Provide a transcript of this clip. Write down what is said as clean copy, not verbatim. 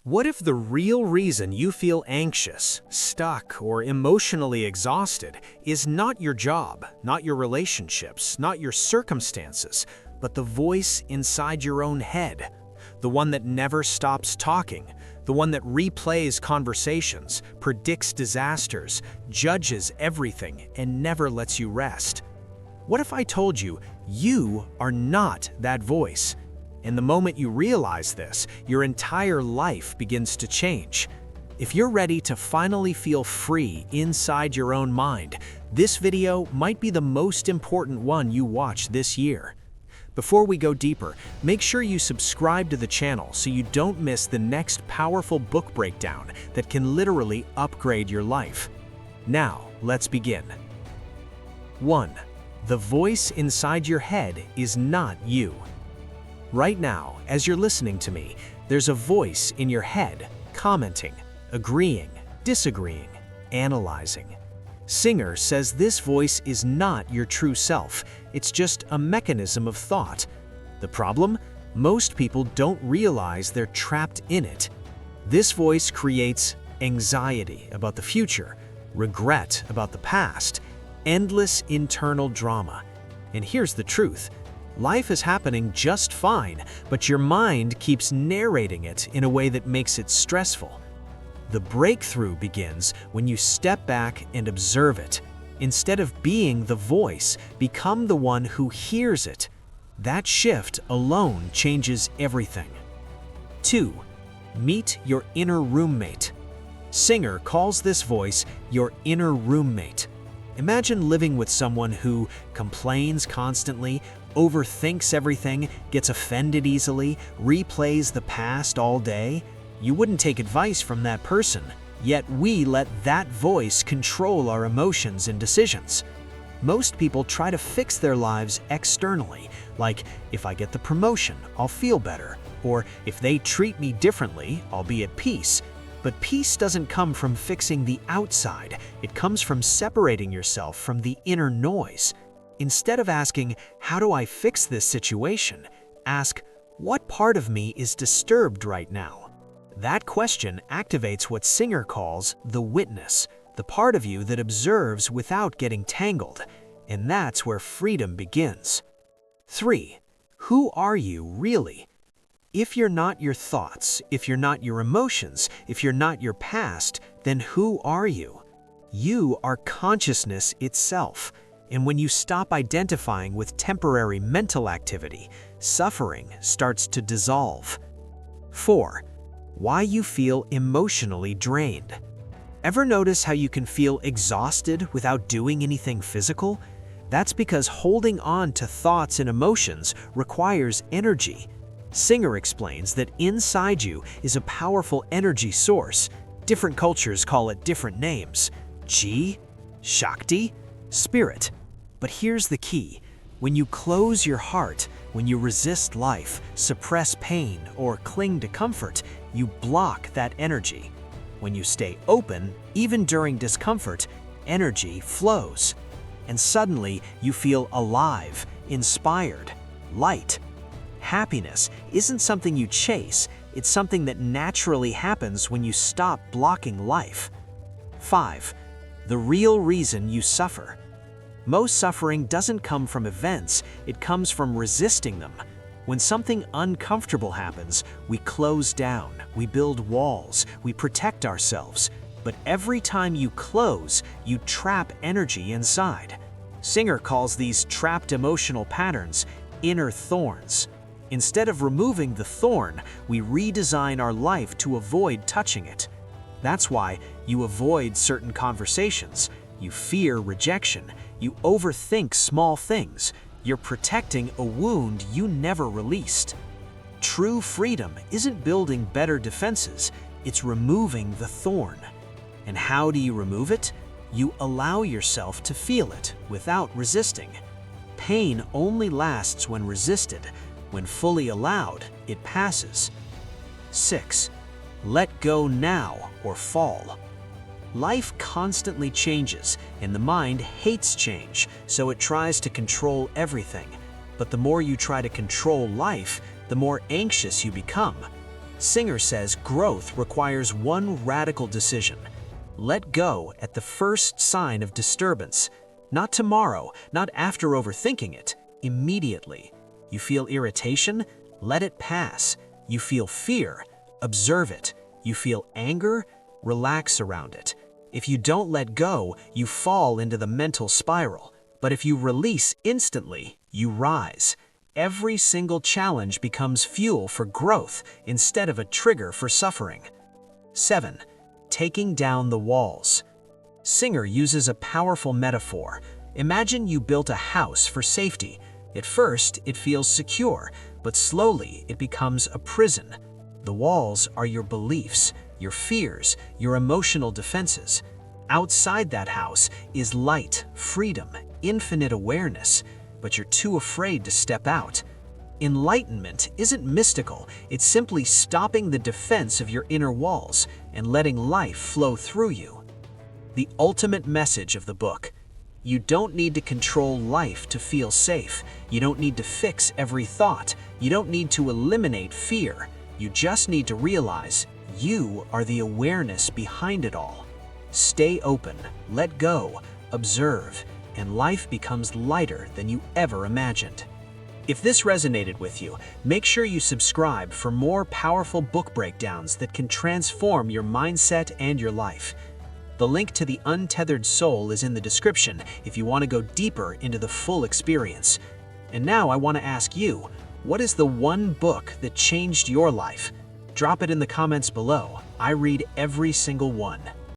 What if the real reason you feel anxious, stuck, or emotionally exhausted is not your job, not your relationships, not your circumstances, but the voice inside your own head? The one that never stops talking, the one that replays conversations, predicts disasters, judges everything, and never lets you rest. What if I told you, you are not that voice? And the moment you realize this, your entire life begins to change. If you're ready to finally feel free inside your own mind, this video might be the most important one you watch this year. Before we go deeper, make sure you subscribe to the channel so you don't miss the next powerful book breakdown that can literally upgrade your life. Now, let's begin. 1. The voice inside your head is not you. Right now, as you're listening to me, there's a voice in your head commenting, agreeing, disagreeing, analyzing. Singer says this voice is not your true self, it's just a mechanism of thought. The problem? Most people don't realize they're trapped in it. This voice creates anxiety about the future, regret about the past, endless internal drama. And here's the truth. Life is happening just fine, but your mind keeps narrating it in a way that makes it stressful. The breakthrough begins when you step back and observe it. Instead of being the voice, become the one who hears it. That shift alone changes everything. 2. Meet your inner roommate. Singer calls this voice your inner roommate. Imagine living with someone who complains constantly, overthinks everything, gets offended easily, replays the past all day. You wouldn't take advice from that person, yet we let that voice control our emotions and decisions. Most people try to fix their lives externally, like, if I get the promotion, I'll feel better, or if they treat me differently, I'll be at peace. But peace doesn't come from fixing the outside, it comes from separating yourself from the inner noise. Instead of asking, how do I fix this situation? Ask, what part of me is disturbed right now? That question activates what Singer calls the witness, the part of you that observes without getting tangled. And that's where freedom begins. 3. Who are you really? If you're not your thoughts, if you're not your emotions, if you're not your past, then who are you? You are consciousness itself. And when you stop identifying with temporary mental activity, suffering starts to dissolve. 4. Why you feel emotionally drained. Ever notice how you can feel exhausted without doing anything physical? That's because holding on to thoughts and emotions requires energy. Singer explains that inside you is a powerful energy source. Different cultures call it different names. Chi, Shakti, Spirit. But here's the key. When you close your heart, when you resist life, suppress pain, or cling to comfort, you block that energy. When you stay open, even during discomfort, energy flows. And suddenly you feel alive, inspired, light. Happiness isn't something you chase, it's something that naturally happens when you stop blocking life. 5. The real reason you suffer. Most suffering doesn't come from events, it comes from resisting them. When something uncomfortable happens, we close down, we build walls, we protect ourselves. But every time you close, you trap energy inside. Singer calls these trapped emotional patterns inner thorns. Instead of removing the thorn, we redesign our life to avoid touching it. That's why you avoid certain conversations, you fear rejection, you overthink small things, you're protecting a wound you never released. True freedom isn't building better defenses, it's removing the thorn. And how do you remove it? You allow yourself to feel it without resisting. Pain only lasts when resisted. When fully allowed, it passes. 6. Let go now or fall. Life constantly changes, and the mind hates change, so it tries to control everything. But the more you try to control life, the more anxious you become. Singer says growth requires one radical decision. Let go at the first sign of disturbance. Not tomorrow, not after overthinking it, immediately. You feel irritation? Let it pass. You feel fear? Observe it. You feel anger? Relax around it. If you don't let go, you fall into the mental spiral. But if you release instantly, you rise. Every single challenge becomes fuel for growth instead of a trigger for suffering. 7. Taking down the walls. Singer uses a powerful metaphor. Imagine you built a house for safety. At first, it feels secure, but slowly it becomes a prison. The walls are your beliefs, your fears, your emotional defenses. Outside that house is light, freedom, infinite awareness, but you're too afraid to step out. Enlightenment isn't mystical, it's simply stopping the defense of your inner walls and letting life flow through you. The ultimate message of the book: you don't need to control life to feel safe. You don't need to fix every thought. You don't need to eliminate fear. You just need to realize you are the awareness behind it all. Stay open, let go, observe, and life becomes lighter than you ever imagined. If this resonated with you, make sure you subscribe for more powerful book breakdowns that can transform your mindset and your life. The link to the Untethered Soul is in the description if you want to go deeper into the full experience. And now I want to ask you, what is the one book that changed your life? Drop it in the comments below. I read every single one.